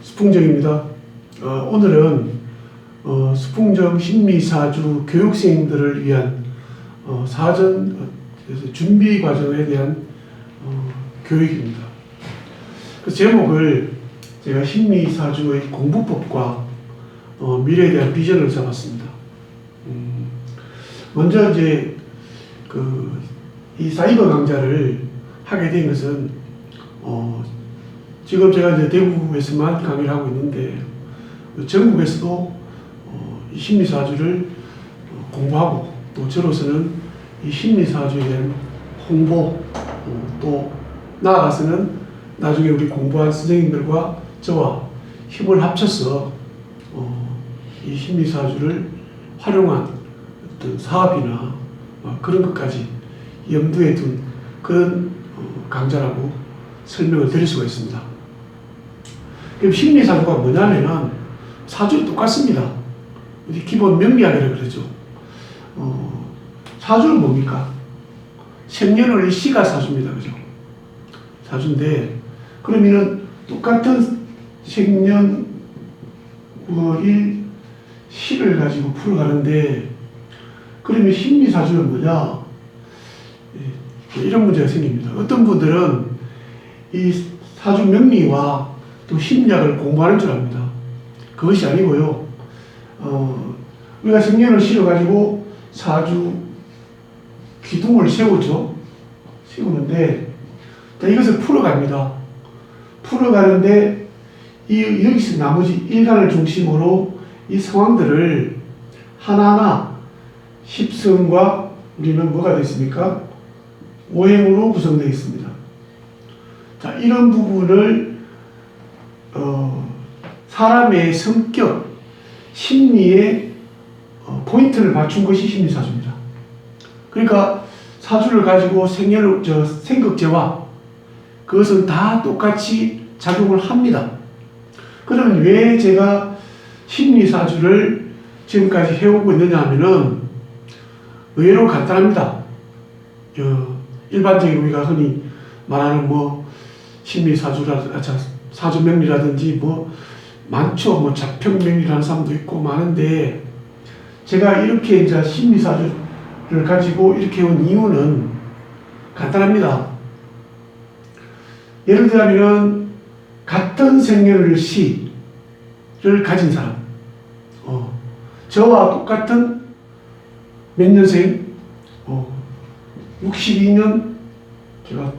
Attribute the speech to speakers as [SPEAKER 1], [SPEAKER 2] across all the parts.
[SPEAKER 1] 수풍정입니다. 오늘은 수풍정 심리사주 교육생들을 위한 사전 준비 과정에 대한 교육입니다. 그 제목을 제가 심리사주의 공부법과 미래에 대한 비전을 잡았습니다. 먼저 이제 이 사이버 강좌를 하게 된 것은 지금 제가 이제 대구에서만 강의를 하고 있는데 전국에서도 이 심리사주를 공부하고 또 저로서는 이 심리사주에 대한 홍보 또 나아가서는 나중에 우리 공부한 선생님들과 저와 힘을 합쳐서 이 심리사주를 활용한 어떤 사업이나 그런 것까지 염두에 둔 그런 강좌라고 설명을 드릴 수가 있습니다. 그럼 심리사주가 뭐냐면은 사주는 똑같습니다. 기본 명리학이라고 그러죠. 사주는 뭡니까? 생년월일 시가 사주입니다. 그죠? 사주인데 그러면은 똑같은 생년월일 시를 가지고 풀어가는데 그러면 심리사주는 뭐냐? 이런 문제가 생깁니다. 어떤 분들은 이 사주 명리와 또 심리학을 공부하는 줄 압니다. 그것이 아니고요. 우리가 생년을 실어가지고 사주 기둥을 세우죠. 세우는데 이것을 풀어갑니다. 풀어가는데 여기서 나머지 일간을 중심으로 이 상황들을 하나하나 십성과 우리는 뭐가 되어 있습니까? 오행으로 구성되어 있습니다. 자, 이런 부분을 사람의 성격, 심리에 포인트를 맞춘 것이 심리사주입니다. 그러니까 사주를 가지고 생극제와 그것은 다 똑같이 작용을 합니다. 그러면 왜 제가 심리사주를 지금까지 해오고 있느냐 하면은 의외로 간단합니다. 일반적인 우리가 흔히 말하는 사주명리라든지 많죠. 자평명리라는 사람도 있고 많은데 제가 이렇게 이제 심리사주를 가지고 이렇게 온 이유는 간단합니다. 예를 들자면 같은 생년월 시를 가진 사람, 저와 똑같은 몇 년생, 62년 제가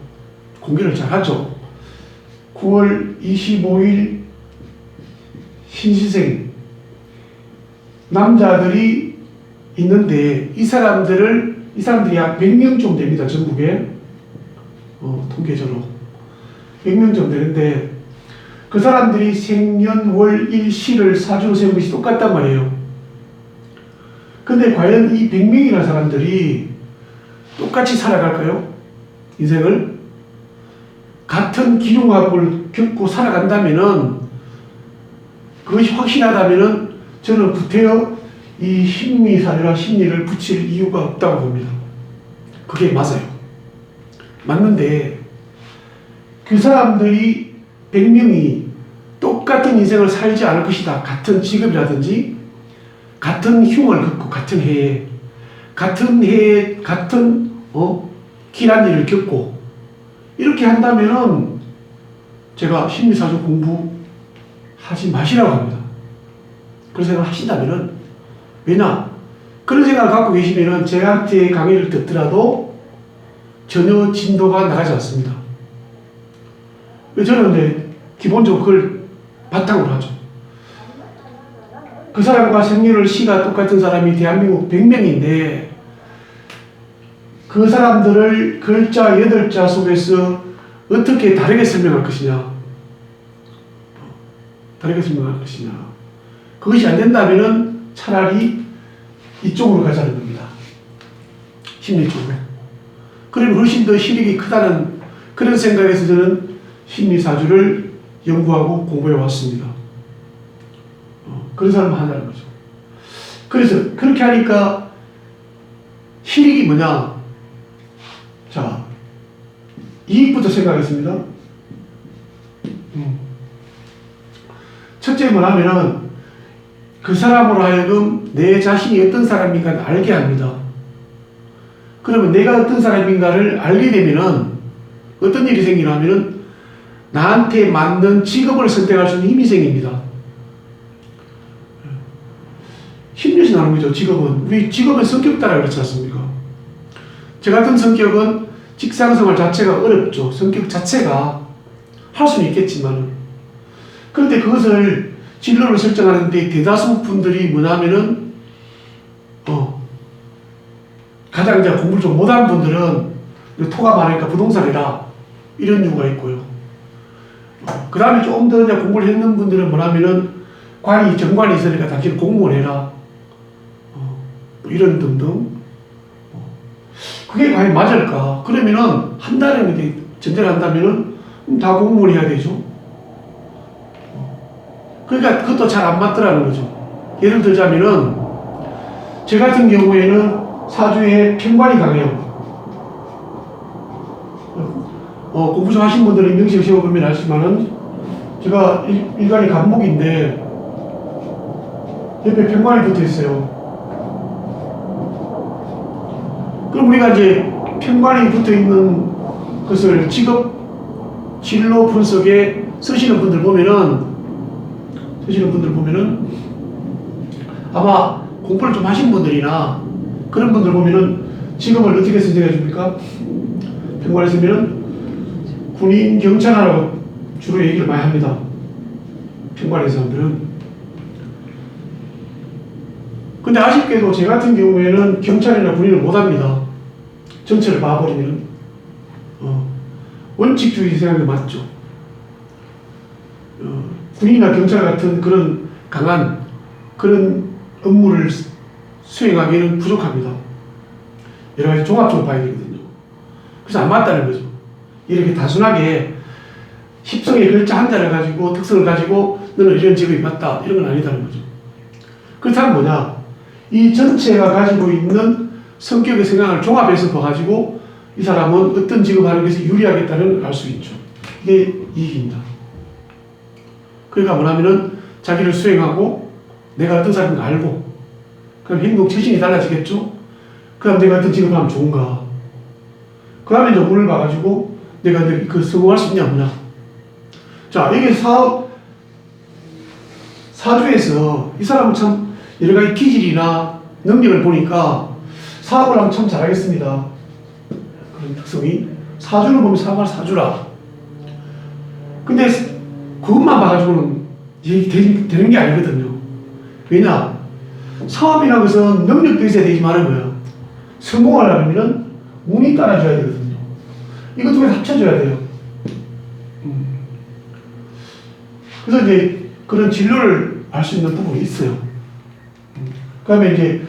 [SPEAKER 1] 공개를 잘 하죠. 9월 25일 신시생 남자들이 있는데 이 사람들이 약 100명 정도 됩니다. 전국에 통계적으로 100명 정도 되는데 그 사람들이 생년월일시를 사주로 세운 것이 똑같단 말이에요. 근데 과연 이 100명이라는 사람들이 똑같이 살아갈까요? 인생을 같은 기흉학을 겪고 살아간다면은 그것이 확실하다면은 저는 구태여 이 심리사주나 심리를 붙일 이유가 없다고 봅니다. 그게 맞아요. 맞는데 그 사람들이 100명이 똑같은 인생을 살지 않을 것이다. 같은 직업이라든지 같은 흉을 겪고 같은 해에 같은 길한 일을 겪고 이렇게 한다면은 제가 심리사주 공부하지 마시라고 합니다. 그런 생각을 하신다면은 왜냐? 그런 생각을 갖고 계시면은 저한테 강의를 듣더라도 전혀 진도가 나가지 않습니다. 저는 이제 기본적으로 그걸 바탕으로 하죠. 그 사람과 생년월 시가 똑같은 사람이 대한민국 100명인데 그 사람들을 글자 8자 속에서 어떻게 다르게 설명할 것이냐. 그것이 안 된다면은 차라리 이쪽으로 가자는 겁니다. 심리 쪽으로. 그러면 훨씬 더 실익이 크다는 그런 생각에서 저는 심리사주를 연구하고 공부해 왔습니다. 그런 사람은 하자는 거죠. 그래서 그렇게 하니까 실익이 뭐냐? 자, 이익부터 생각하겠습니다. 첫째 뭐냐면은 그 사람으로 하여금 내 자신이 어떤 사람인가 알게 합니다. 그러면 내가 어떤 사람인가를 알게 되면은 어떤 일이 생기냐면은 나한테 맞는 직업을 선택할 수 있는 힘이 생깁니다. 힘let이 나는 거죠. 직업은. 우리 직업은 성격 따라 그렇지 않습니까? 저 같은 성격은 직장생활 자체가 어렵죠. 성격 자체가 할 수는 있겠지만. 그런데 그것을 진로를 설정하는데 대다수 분들이 뭐냐면은 가장 이제 공부를 좀 못한 분들은 토가 많으니까 부동산 해라 이런 이유가 있고요. 그 다음에 좀 더 이제 공부를 했는 분들은 뭐냐면은 정관이 있으니까 당신 공무원 해라 뭐 이런 등등. 그게 과연 맞을까? 그러면은 한 달에 이렇게 전제를 한다면은 다 공무원 해야 되죠. 그러니까 그것도 잘 안 맞더라는 거죠. 예를 들자면은 저 같은 경우에는 사주에 편관이 강해요. 공부 좀 하신 분들은 명식을 세워보면 알지만은 제가 일간이 간목인데 옆에 편관이 붙어 있어요. 그럼 우리가 이제 편관이 붙어 있는 것을 직업 진로 분석에 쓰시는 분들 보면은 아마 공부를 좀 하신 분들이나 그런 분들 보면은 직업을 어떻게 선택해 줍니까? 편관에 쓰면은 군인, 경찰하라고 주로 얘기를 많이 합니다. 편관의 사람들은. 근데 아쉽게도 제 같은 경우에는 경찰이나 군인을 못 합니다. 전체를 봐버리면. 원칙주의 생각이 맞죠. 군인이나 경찰 같은 그런 강한 그런 업무를 수행하기에는 부족합니다. 여러 가지 종합적으로 봐야 되거든요. 그래서 안 맞다는 거죠. 이렇게 단순하게 십성의 글자 한자를 가지고 특성을 가지고 너는 이런 직업이 맞다 이런 건 아니다는 거죠. 그렇다면 뭐냐? 이 전체가 가지고 있는 성격의 성향을 종합해서 봐가지고 이 사람은 어떤 직업을 하는 것이 유리하겠다는 걸 알 수 있죠. 이게 이익입니다. 그러니까 뭐냐면은 자기를 수행하고 내가 어떤 사람인가 알고 그럼 행동 처신이 달라지겠죠. 그 다음 내가 어떤 직업을 하면 좋은가. 그 다음에 이제 운을 봐가지고 내가 그 성공할 수 있냐 없냐. 자, 이게 사주에서 이 사람은 참 여러 가지 기질이나 능력을 보니까 사업을 하면 참 잘하겠습니다. 그런 특성이. 사주를 보면 사주라. 근데 그것만 봐가지고는 되는 게 아니거든요. 왜냐? 사업이라는 것은 능력도 있어야 되지만 뭐야? 성공하려면 운이 따라줘야 되거든요. 이것 두 개 합쳐줘야 돼요. 그래서 이제 그런 진로를 알 수 있는 부분이 있어요. 그 다음에 이제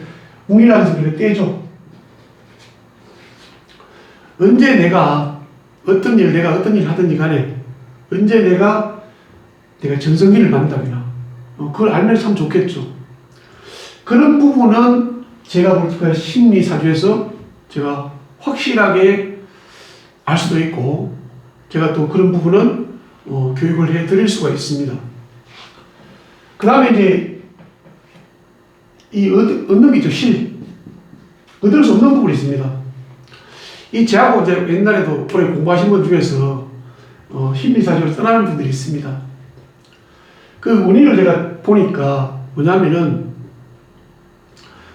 [SPEAKER 1] 운이라는 것을 떼죠. 언제 내가 어떤 일 하든지 간에 언제 내가 전성기를 만든다거나 그걸 알면 참 좋겠죠. 그런 부분은 제가 볼 때 심리사주에서 제가 확실하게 알 수도 있고 제가 또 그런 부분은 교육을 해드릴 수가 있습니다. 그 다음에 이제 이 얻는 게 있죠. 얻을 수 없는 부분이 있습니다. 이 저하고 이제 옛날에도 오래 공부하신 분 중에서 심리사주를 떠나는 분들이 있습니다. 그 원인을 제가 보니까 뭐냐면은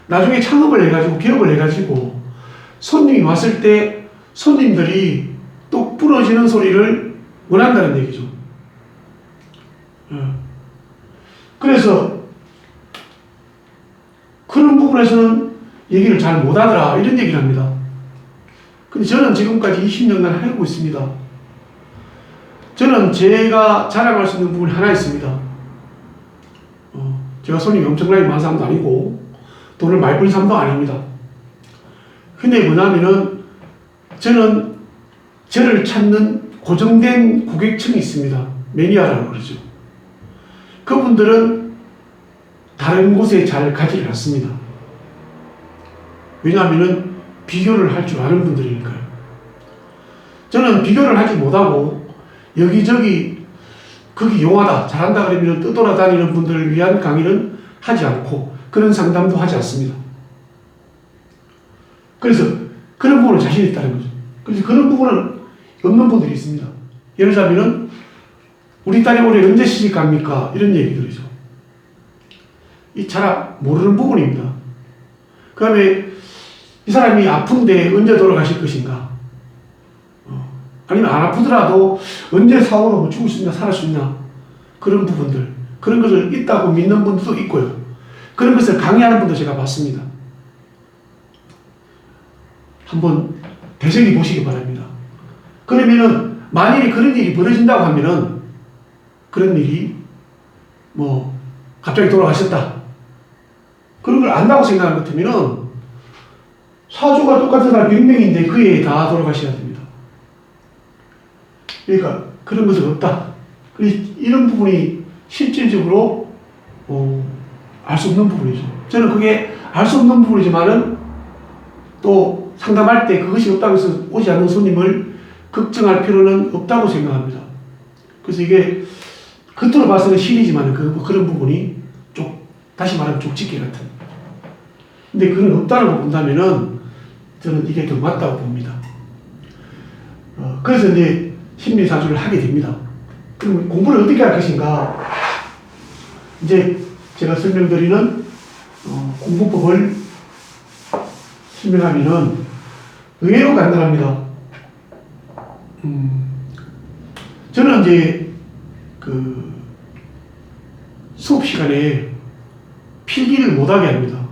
[SPEAKER 1] 나중에 창업을 해가지고 기업을 해가지고 손님이 왔을 때 손님들이 똑 부러지는 소리를 원한다는 얘기죠. 그래서 그런 부분에서는 얘기를 잘 못하더라 이런 얘기를 합니다. 근데 저는 지금까지 20년간 하고 있습니다. 저는 제가 자랑할 수 있는 부분이 하나 있습니다. 제가 손님이 엄청나게 많은 사람도 아니고 돈을 많이 버는 사람도 아닙니다. 근데 뭐냐면은 저는 저를 찾는 고정된 고객층이 있습니다. 매니아라고 그러죠. 그분들은 다른 곳에 잘 가지를 않습니다. 왜냐하면은 비교를 할 줄 아는 분들이니까요. 저는 비교를 하지 못하고 여기저기 거기 용하다, 잘한다 그러면 떠돌아다니는 분들을 위한 강의는 하지 않고 그런 상담도 하지 않습니다. 그래서 그런 부분은 자신이 있다는 거죠. 그래서 그런 부분은 없는 분들이 있습니다. 예를 들자면은 우리 딸이 올해 언제 시집 갑니까? 이런 얘기들이죠. 이 잘 모르는 부분입니다. 그 다음에 이 사람이 아픈데 언제 돌아가실 것인가? 아니면 안 아프더라도 언제 사고로 뭐 죽을 수 있나 살아날 수 있나? 그런 부분들, 그런 것을 있다고 믿는 분들도 있고요. 그런 것을 강의하는 분도 제가 봤습니다. 한번 되새겨 보시기 바랍니다. 그러면은 만일에 그런 일이 벌어진다고 하면은 그런 일이 뭐 갑자기 돌아가셨다, 그런 걸 안다고 생각하는 것 같으면은 사주가 똑같은 사람 100명인데 그 해에 다 돌아가셔야 됩니다. 그러니까 그런 것은 없다. 이런 부분이 실질적으로 알 수 없는 부분이죠. 저는 그게 알 수 없는 부분이지만은 또 상담할 때 그것이 없다고 해서 오지 않는 손님을 걱정할 필요는 없다고 생각합니다. 그래서 이게 겉으로 봐서는 실이지만 그런 부분이 다시 말하면 족집게 같은. 근데 그건 없다는 걸 본다면은 저는 이게 더 맞다고 봅니다. 그래서 이제 심리사주를 하게 됩니다. 그럼 공부를 어떻게 할 것인가? 이제 제가 설명드리는 공부법을 설명하면은 의외로 간단합니다. 저는 이제 그 수업 시간에 필기를 못하게 합니다.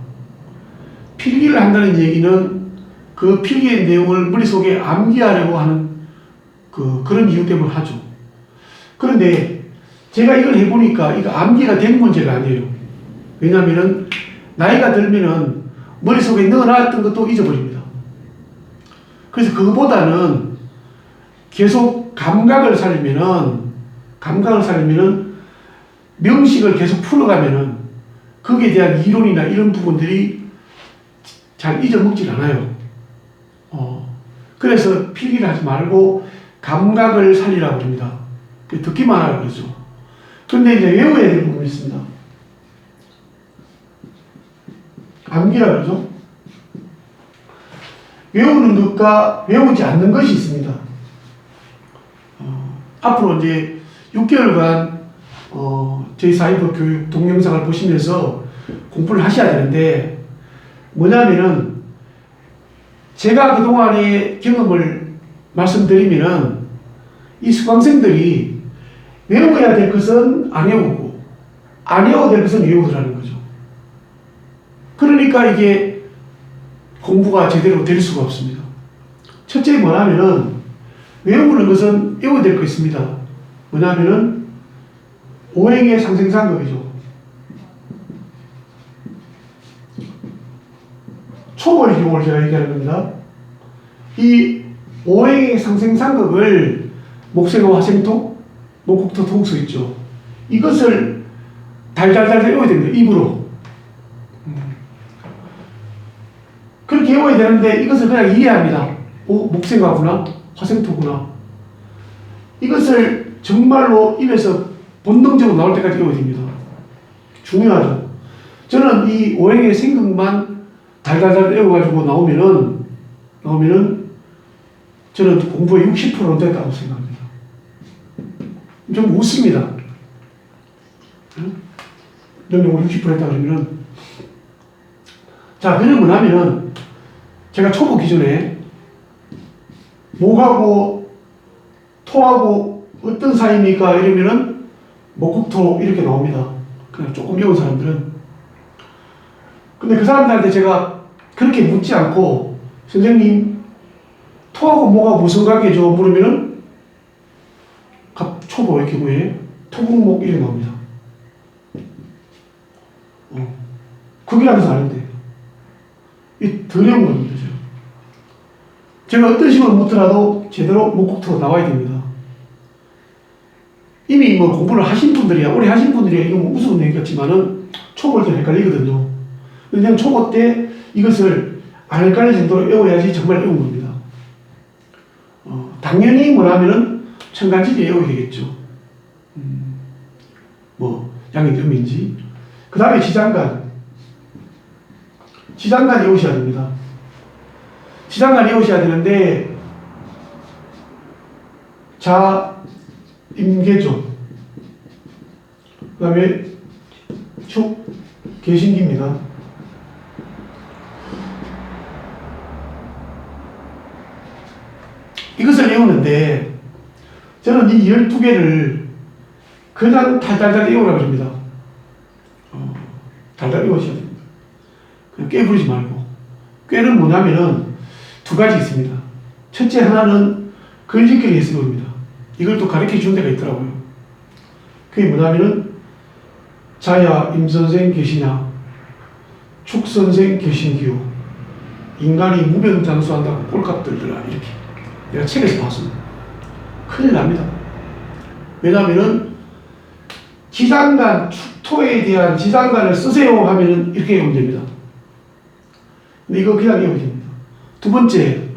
[SPEAKER 1] 필기를 한다는 얘기는 그 필기의 내용을 머릿속에 암기하려고 하는 그런 이유 때문에 하죠. 그런데 제가 이걸 해보니까 이거 암기가 된 문제가 아니에요. 왜냐하면은 나이가 들면은 머릿속에 넣어놨던 것도 잊어버립니다. 그래서 그거보다는 계속 감각을 살리면은 명식을 계속 풀어가면은 거기에 대한 이론이나 이런 부분들이 잘 잊어먹질 않아요. 그래서 필기를 하지 말고 감각을 살리라고 합니다. 듣기만 하라고 그러죠. 그런데 이제 외워야 될 부분이 있습니다. 암기라고 그러죠. 외우는 것과 외우지 않는 것이 있습니다. 앞으로 이제 6개월간 저희 사이버 교육 동영상을 보시면서 공부를 하셔야 되는데, 뭐냐면은 제가 그동안의 경험을 말씀드리면은 이 수강생들이 외워야 될 것은 안 외우고 안 외워야 될 것은 외우더라는 거죠. 그러니까 이게 공부가 제대로 될 수가 없습니다. 첫째 뭐냐면은 외우는 것은 외워야 될 거 있습니다. 뭐냐면은 오행의 상생상극이죠. 초벌 경우를 제가 얘기하는 겁니다. 이 오행의 상생상극을 목생화 화생토, 목국토 통수 있죠. 이것을 달달달 외워야 됩니다. 입으로. 그렇게 외워야 되는데 이것을 그냥 이해합니다. 목생화구나, 화생토구나. 이것을 정말로 입에서 본능적으로 나올 때까지 외워야 됩니다. 중요하죠. 저는 이 오행의 생각만 달달달 외워가지고 나오면은 저는 공부의 60%는 됐다고 생각합니다. 좀 웃습니다. 능력을 60% 했다 그러면은. 자, 그는 뭐냐면은 제가 초보 기준에 목하고 토하고 어떤 사이입니까? 이러면은 목국토 이렇게 나옵니다. 그냥 조금 배운 사람들은. 근데 그 사람들한테 제가 그렇게 묻지 않고, 선생님 토하고 목하고 무슨 관계죠? 물으면은 초보의 경우에 토국목 이렇게 나옵니다. 극이라면서 아는데 이 더러운 겁니다. 제가 어떤 식으로 묻더라도 제대로 목국토가 나와야 됩니다. 이미 뭐 공부를 하신 분들이야, 오래 하신 분들이야, 이거 뭐 우스운 얘기 같지만은 초보일 때 헷갈리거든요. 그냥 초보 때 이것을 안 헷갈릴 정도로 외워야지 정말 외운 겁니다. 당연히 뭐라면은 천간지지 외워야 되겠죠. 뭐 양이 음인지. 그 다음에 지장간. 지장간이 오셔야 됩니다. 지장간이 오셔야 되는데 자, 임계조. 그 다음에 축, 개신기입니다. 이것을 외우는데 저는 이 12개를 그냥 달달달 외우라고 합니다. 달달 외우셔야 됩니다. 그냥 꽤 부르지 말고. 꾀는 뭐냐면은 두 가지 있습니다. 첫째 하나는 글짓기를 해석입니다. 이걸 또 가르쳐 준 데가 있더라고요. 그게 뭐냐면은 자야 임선생 계시냐, 축선생 계신기요, 인간이 무병장수한다고 꼴값 들더라. 이렇게 내가 책에서 봤습니다. 큰일 납니다. 왜냐하면은 지장간, 축토에 대한 지장간을 쓰세요 하면은 이렇게 외우면 됩니다. 근데 이거 그냥 외우면 됩니다. 두 번째,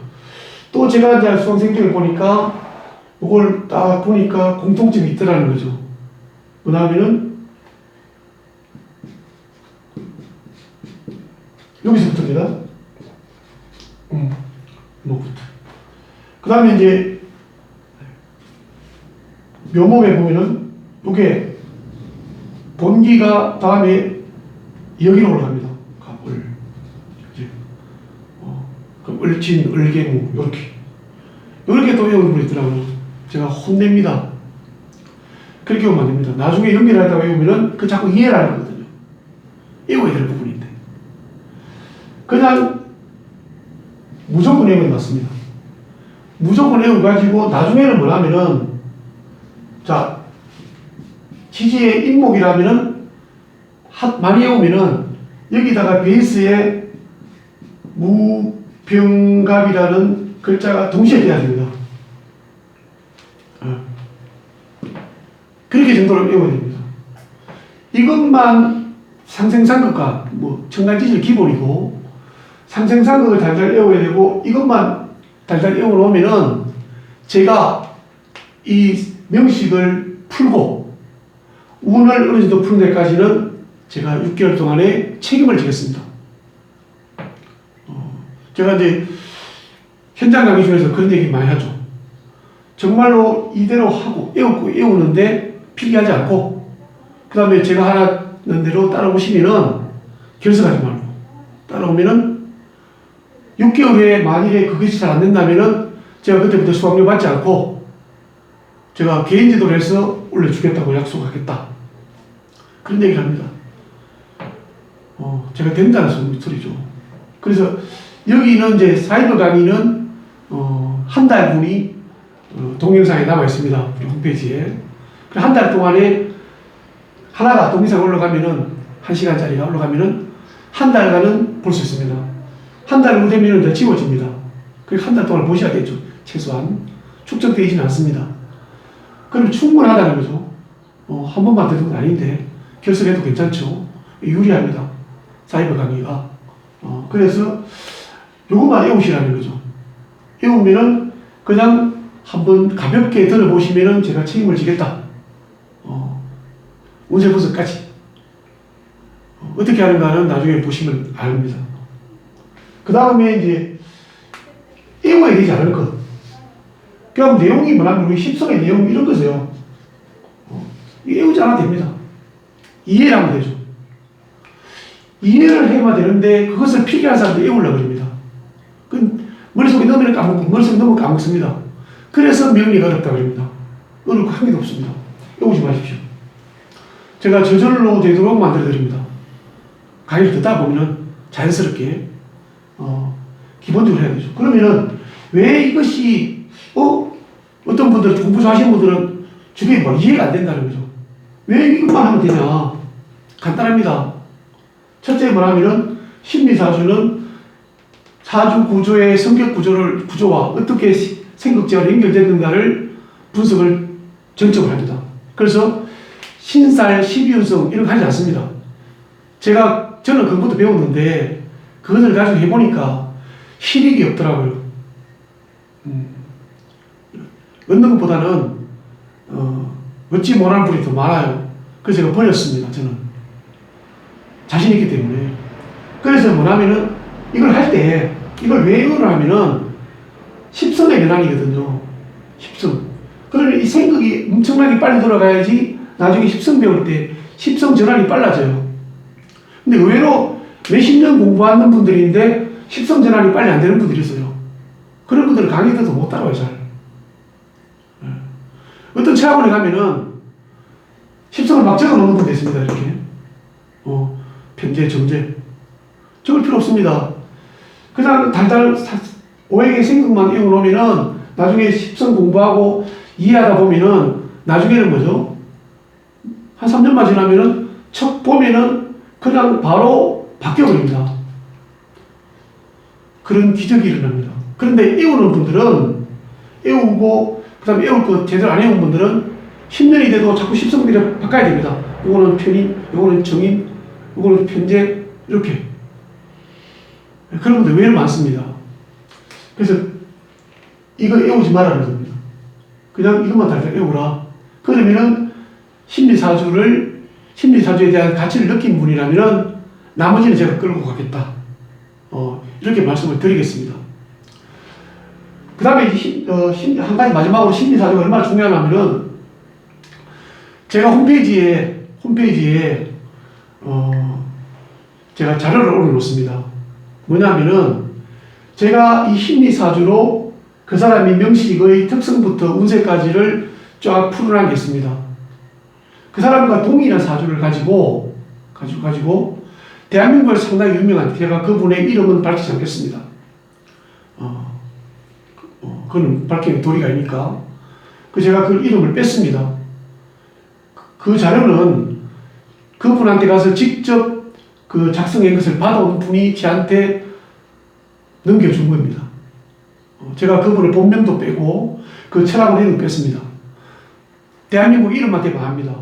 [SPEAKER 1] 또 제가 이제 수강생들을 보니까 이걸 딱 보니까 공통점이 있더라는 거죠. 뭐냐면은 여기서부터입니다. 뭐부터. 그 다음에 이제 묘목에 보면은 이게 본기가 다음에 여기로 올라갑니다. 갑을. 그럼 을진, 을개무 이렇게 또 외우는 분이 있더라고요. 제가 혼냅니다. 그렇게 외우면 안 됩니다. 나중에 연결하다 외우면은 그 자꾸 이해를 하는 거거든요. 외워야 될 부분인데. 그냥 무조건 외우면 맞습니다. 무조건 외워가지고 나중에는 뭐냐면은 자, 지지의 인목이라면은 많이 외우면은 여기다가 베이스에 무병갑이라는 글자가 동시에 돼야 됩니다. 그렇게 정도로 외워야 됩니다. 이것만 상생상극과 뭐 청간지질 기본이고 상생상극을 달달 외워야 되고 이것만 달달 외워 놓으면은 제가 이 명식을 풀고 운을 어느 정도 푸는 데까지는 제가 6개월 동안에 책임을 지겠습니다. 제가 이제 현장 강의 중에서 그런 얘기 많이 하죠. 정말로 이대로 하고 외우는데 필기하지 않고 그 다음에 제가 하라는 대로 따라오시면은 결석하지 말고 따라오면은 6개월 후에 만일에 그것이 잘 안 된다면은 제가 그때부터 수강료 받지 않고 제가 개인 지도를 해서 올려주겠다고 약속하겠다. 그런 얘기를 합니다. 제가 된다는 소리죠. 그래서 여기는 이제 사이버 강의는 한 달 분이 동영상에 남아 있습니다. 우리 홈페이지에. 한 달 동안에 하나가 동영상 올라가면은 1시간짜리가 올라가면은 한 달간은 볼 수 있습니다. 한 달 후 되면은 이제 지워집니다. 그리고 한 달 동안 보셔야겠죠. 최소한 축적되어 있지는 않습니다. 그럼 충분하다는 거죠. 한 번만 듣는 건 아닌데 결석해도 괜찮죠. 유리합니다. 사이버 강의가. 그래서 요것만 외우시라는 거죠. 외우면은 그냥 한번 가볍게 들어보시면은 제가 책임을 지겠다. 운세분석까지. 어떻게 하는가는 나중에 보시면 압니다. 그 다음에 이제 외워야 되지 않을 것. 그럼 내용이 뭐냐면 우리 십성의 내용 이런 거세요. 외우지 않아도 됩니다. 이해를 하면 되죠. 이해를 해야 되는데 그것을 필기하는 사람들 외우려고 합니다. 머릿속에 넣으면 까먹고 머릿속에 넣으면 까먹습니다. 그래서 명리가 어렵다고 합니다. 어려울 거 한 개도 없습니다. 외우지 마십시오. 제가 저절로 되도록 만들어 드립니다. 강의를 듣다 보면은 자연스럽게 기본적으로 해야 되죠. 그러면은 왜 이것이 어떤 분들 공부 좋아하시는 분들은 주변에 뭐 이해가 안 된다는 거죠. 왜 이것만 하면 되냐? 간단합니다. 첫째 뭐냐면은 심리사주는 사주 구조의 성격 구조와 어떻게 생각제가 연결되는가를 분석을 전적으로 합니다. 그래서 신살, 십이운성 이런 거 하지 않습니다. 저는 그것도 배웠는데 그것을 가지고 해보니까 실익이 없더라고요. 얻는 것보다는 얻지 못하는 분이 더 많아요. 그래서 제가 버렸습니다. 저는 자신 있기 때문에. 그래서 뭐냐면은 이걸 할 때 이걸 왜 이걸 하면은 십성의 변환이거든요. 십성. 그러면 이 생각이 엄청나게 빨리 돌아가야지 나중에 십성 배울 때 십성 전환이 빨라져요. 근데 의외로 몇십 년 공부하는 분들인데 십성 전환이 빨리 안 되는 분들이 있어요. 그런 분들은 강의 들어도 못 따라와요, 잘. 어떤 체험원에 가면은 십성을 막 적어 놓는 분도 있습니다, 이렇게. 편제, 정제. 적을 필요 없습니다. 그냥 달달 500의 생각만 외워놓으면은 나중에 십성 공부하고 이해하다 보면은 나중에는 뭐죠? 한 3년만 지나면은 척 보면은 그냥 바로 바뀌어버립니다. 그런 기적이 일어납니다. 그런데 외우는 분들은 외우고 그 다음에 외울 거 제대로 안 외운 분들은 10년이 돼도 자꾸 십성비를 바꿔야 됩니다. 요거는 편인, 요거는 정인, 요거는 편제 이렇게. 그런 분들 의외로 많습니다. 그래서 이거 외우지 말라는 겁니다. 그냥 이것만 달달 외우라. 그러면은 심리사주에 대한 가치를 느낀 분이라면 나머지는 제가 끌고 가겠다. 이렇게 말씀을 드리겠습니다. 그 다음에 한 가지 마지막으로 심리사주가 얼마나 중요하냐면은 제가 홈페이지에 제가 자료를 올려놓습니다. 뭐냐면은 제가 이 심리사주로 그 사람의 명식의 특성부터 운세까지를 쫙 풀어놓은 게 있습니다. 그 사람과 동일한 사주를 가지고 대한민국에서 상당히 유명한, 제가 그분의 이름은 밝히지 않겠습니다. 그건 밝히는 도리가 아니니까. 제가 그 이름을 뺐습니다. 그 자료는 그분한테 가서 직접 그 작성한 것을 받아온 분이 저한테 넘겨준 겁니다. 제가 그분의 본명도 빼고 그 철학을 이름 뺐습니다. 대한민국 이름만 대면 압니다.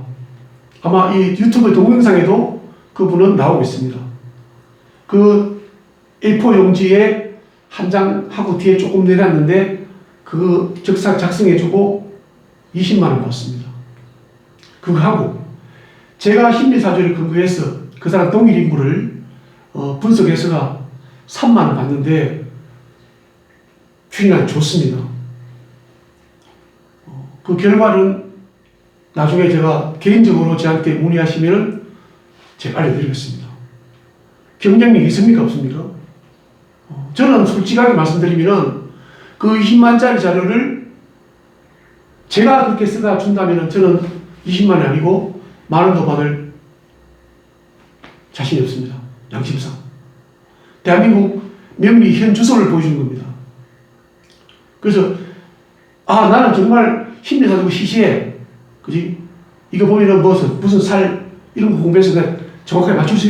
[SPEAKER 1] 아마 이 유튜브 동영상에도 그분은 나오고 있습니다. 그 A4 용지에 한 장 하고 뒤에 조금 내놨는데 그 작성해주고 20만 원 받습니다. 그거 하고 제가 심리사주를 근거해서 그 사람 동일 인물을 분석해서가 3만 원 받는데 주인한테 줬습니다. 그 결과는 나중에 제가 개인적으로 저한테 문의하시면은 제가 알려드리겠습니다. 경쟁력이 있습니까? 없습니까? 저는 솔직하게 말씀드리면은 그 20만짜리 자료를 제가 그렇게 쓰다 준다면은 저는 20만이 아니고 만 원도 받을 자신이 없습니다. 양심상. 대한민국 명리 현 주소를 보여주는 겁니다. 그래서 나는 정말 심리사주고 시시해. 그지? 이거 보면은 무슨 살 이런 거 공부해서 내가 정확하게 맞출 수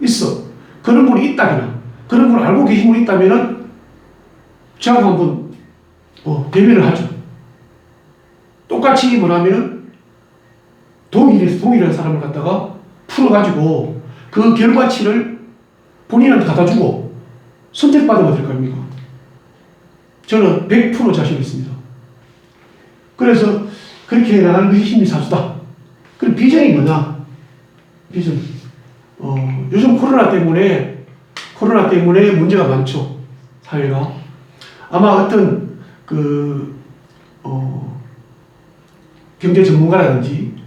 [SPEAKER 1] 있어. 그런 분이 있다면, 그런 분을 알고 계신 분이 있다면은 저하고 한번 대면을 하죠. 똑같이 뭐냐면은 동일한 사람을 갖다가 풀어가지고 그 결과치를 본인한테 갖다 주고 선택받으면 될 거 아닙니까? 저는 100% 자신 있습니다. 그래서 그렇게 나가는 것이 심리사주다. 그럼 비전이 뭐냐? 비전. 요즘 코로나 때문에 문제가 많죠. 사회가. 아마 어떤 경제 전문가라든지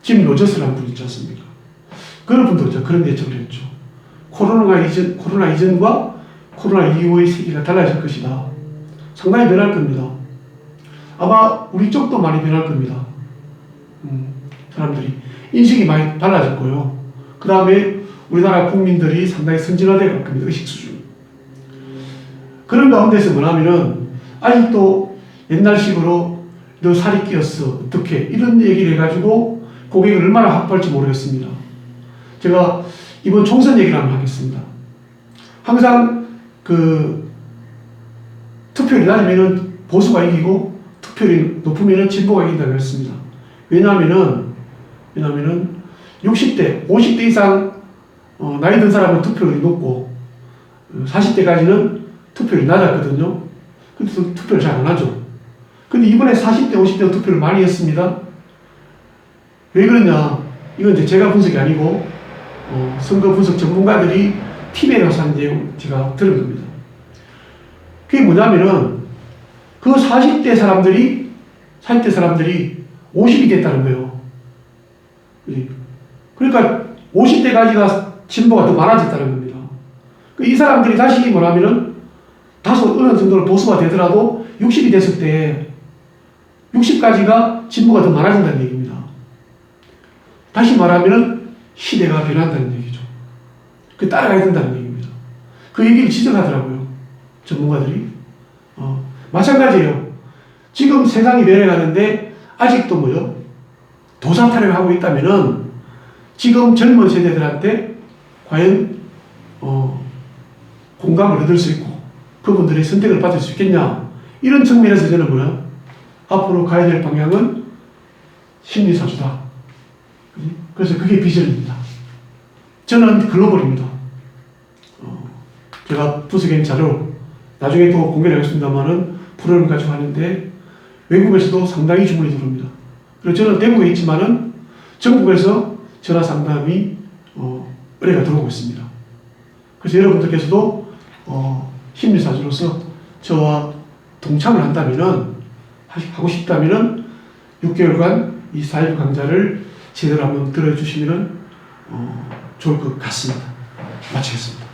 [SPEAKER 1] 짐 로저스라는 분 있지 않습니까? 그런 분도 그런 예측을 했죠. 코로나 이전과 코로나 이후의 세계가 달라질 것이다. 상당히 변할 겁니다. 아마 우리 쪽도 많이 변할 겁니다. 사람들이 인식이 많이 달라질 거예요. 그 다음에 우리나라 국민들이 상당히 선진화되어 갈 겁니다. 의식 수준. 그런 가운데서 뭐냐면은 아직도 옛날식으로 너 살이 끼었어 어떻게 이런 얘기를 해가지고 고객을 얼마나 확보할지 모르겠습니다. 제가 이번 총선 얘기를 한번 하겠습니다. 항상 투표율이 낮으면은 보수가 이기고 투표율이 높으면은 진보가 이긴다고 했습니다. 왜냐하면은 60대, 50대 이상 나이 든 사람은 투표율이 높고 40대까지는 투표율이 낮았거든요. 그래서 투표를 잘 안 하죠. 근데 이번에 40대, 50대 투표를 많이 했습니다. 왜 그러냐? 이건 이제 제가 분석이 아니고 선거 분석 전문가들이 팀에 가서 한 내용 제가 들은 겁니다. 그게 뭐냐면은 그 40대 사람들이 50이 됐다는 거예요. 그러니까 50대까지가 진보가 더 많아졌다는 겁니다. 이 사람들이 다시 뭐라면은 다소 어느 정도로 보수가 되더라도 60이 됐을 때 60까지가 진보가 더 많아진다는 얘기입니다. 다시 말하면은 시대가 변한다는 얘기죠. 그 따라가야 된다는 얘기입니다. 그 얘기를 지적하더라고요. 전문가들이. 마찬가지예요. 지금 세상이 변해가는데 아직도 뭐요? 도사타령을 하고 있다면은 지금 젊은 세대들한테 과연 공감을 얻을 수 있고 그분들의 선택을 받을 수 있겠냐, 이런 측면에서 저는 뭐야? 앞으로 가야 될 방향은 심리사주다. 그래서 그게 비전입니다. 저는 글로벌입니다. 제가 분석한 자료 나중에 또 공개를 하겠습니다만은 프로그램을 가지고 하는데 외국에서도 상당히 주문이 들어옵니다. 그래서 저는 대구에 있지만은 전국에서 전화 상담이 의뢰가 들어오고 있습니다. 그래서 여러분들께서도 심리사주로서 저와 동참을 한다면은, 하고 싶다면은 6개월간 이 사이버 강좌를 제대로 한번 들어주시면은 좋을 것 같습니다. 마치겠습니다.